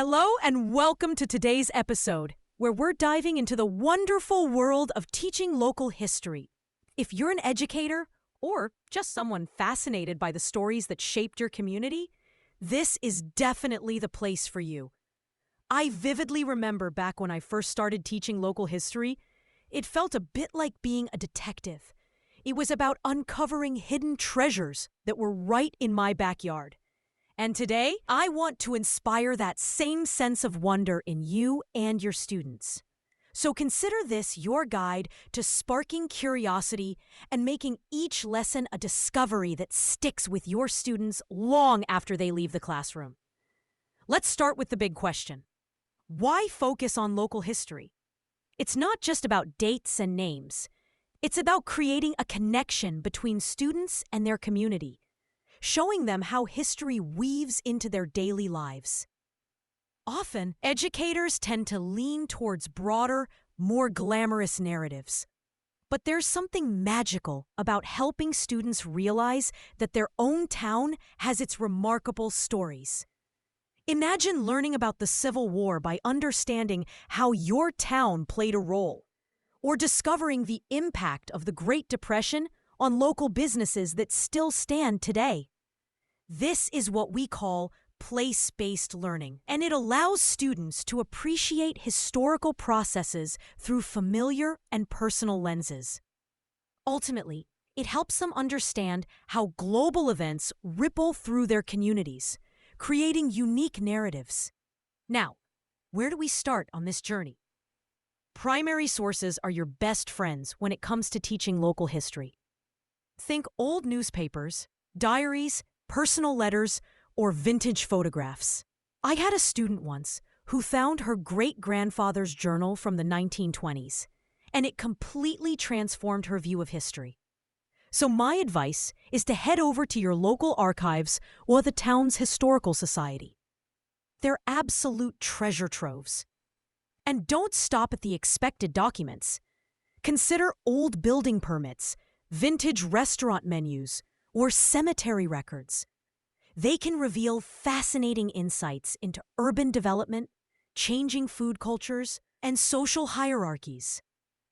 Hello and welcome to today's episode, where we're diving into the wonderful world of teaching local history. If you're an educator or just someone fascinated by the stories that shaped your community, this is definitely the place for you. I vividly remember back when I first started teaching local history, it felt a bit like being a detective. It was about uncovering hidden treasures that were right in my backyard. And today, I want to inspire that same sense of wonder in you and your students. So consider this your guide to sparking curiosity and making each lesson a discovery that sticks with your students long after they leave the classroom. Let's start with the big question. Why focus on local history? It's not just about dates and names. It's about creating a connection between students and their community, showing them how history weaves into their daily lives. Often, educators tend to lean towards broader, more glamorous narratives. But there's something magical about helping students realize that their own town has its remarkable stories. Imagine learning about the Civil War by understanding how your town played a role, or discovering the impact of the Great Depression on local businesses that still stand today. This is what we call place-based learning, and it allows students to appreciate historical processes through familiar and personal lenses. Ultimately, it helps them understand how global events ripple through their communities, creating unique narratives. Now, where do we start on this journey? Primary sources are your best friends when it comes to teaching local history. Think old newspapers, diaries, personal letters, or vintage photographs. I had a student once who found her great-grandfather's journal from the 1920s, and it completely transformed her view of history. So my advice is to head over to your local archives or the town's historical society. They're absolute treasure troves. And don't stop at the expected documents. Consider old building permits, vintage restaurant menus, or cemetery records. They can reveal fascinating insights into urban development, changing food cultures, and social hierarchies.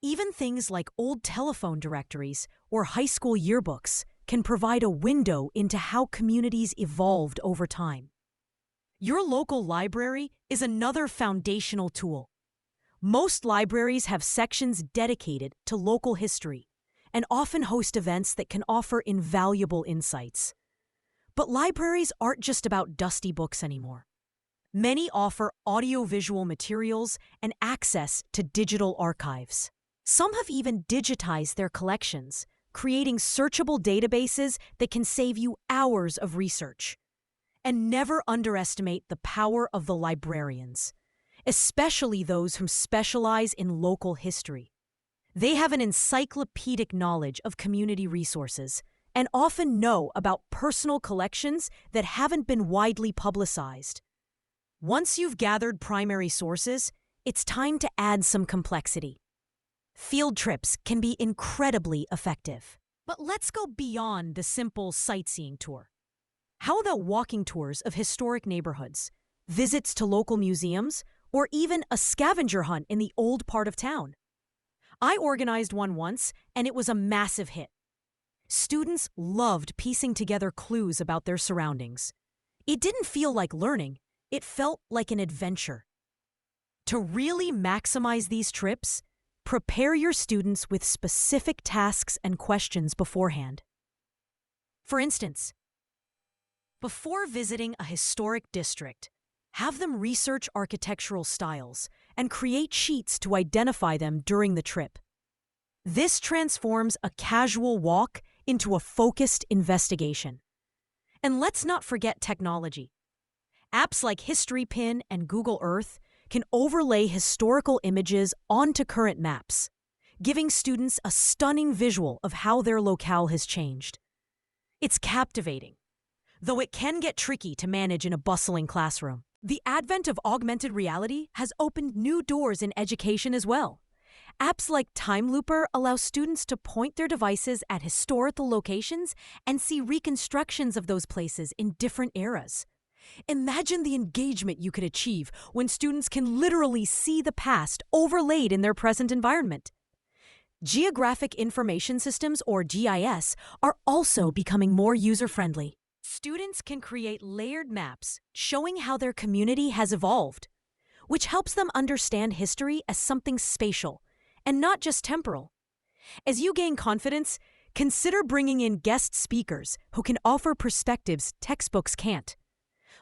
Even things like old telephone directories or high school yearbooks can provide a window into how communities evolved over time. Your local library is another foundational tool. Most libraries have sections dedicated to local history and often host events that can offer invaluable insights. But libraries aren't just about dusty books anymore. Many offer audiovisual materials and access to digital archives. Some have even digitized their collections, creating searchable databases that can save you hours of research. And never underestimate the power of the librarians, especially those who specialize in local history. They have an encyclopedic knowledge of community resources and often know about personal collections that haven't been widely publicized. Once you've gathered primary sources, it's time to add some complexity. Field trips can be incredibly effective. But let's go beyond the simple sightseeing tour. How about walking tours of historic neighborhoods, visits to local museums, or even a scavenger hunt in the old part of town? I organized one once, and it was a massive hit. Students loved piecing together clues about their surroundings. It didn't feel like learning, it felt like an adventure. To really maximize these trips, prepare your students with specific tasks and questions beforehand. For instance, before visiting a historic district, have them research architectural styles and create sheets to identify them during the trip. This transforms a casual walk into a focused investigation. And let's not forget technology. Apps like HistoryPin and Google Earth can overlay historical images onto current maps, giving students a stunning visual of how their locale has changed. It's captivating, though it can get tricky to manage in a bustling classroom. The advent of augmented reality has opened new doors in education as well. Apps like Time Looper allow students to point their devices at historical locations and see reconstructions of those places in different eras. Imagine the engagement you could achieve when students can literally see the past overlaid in their present environment. Geographic Information Systems, or GIS, are also becoming more user-friendly. Students can create layered maps showing how their community has evolved, which helps them understand history as something spatial and not just temporal. As you gain confidence, consider bringing in guest speakers who can offer perspectives textbooks can't.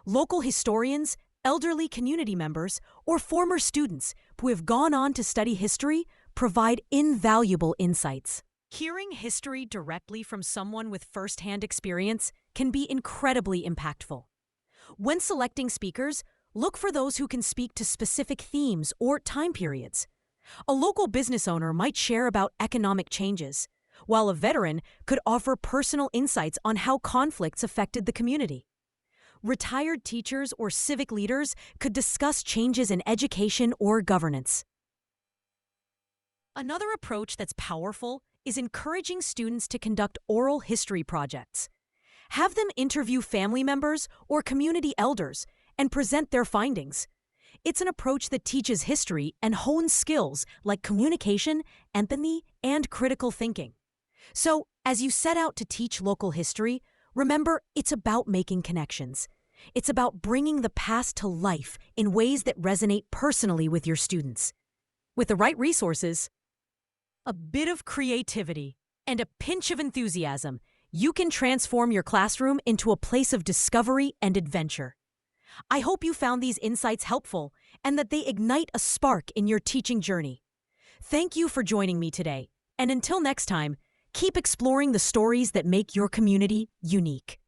Local historians, elderly community members, or former students who have gone on to study history provide invaluable insights. Hearing history directly from someone with first-hand experience can be incredibly impactful. When selecting speakers, look for those who can speak to specific themes or time periods. A local business owner might share about economic changes, while a veteran could offer personal insights on how conflicts affected the community. Retired teachers or civic leaders could discuss changes in education or governance. Another approach that's powerful is encouraging students to conduct oral history projects. Have them interview family members or community elders and present their findings. It's an approach that teaches history and hones skills like communication, empathy, and critical thinking. So, as you set out to teach local history, remember it's about making connections. It's about bringing the past to life in ways that resonate personally with your students. With the right resources, a bit of creativity, and a pinch of enthusiasm, you can transform your classroom into a place of discovery and adventure. I hope you found these insights helpful and that they ignite a spark in your teaching journey. Thank you for joining me today, and until next time, keep exploring the stories that make your community unique.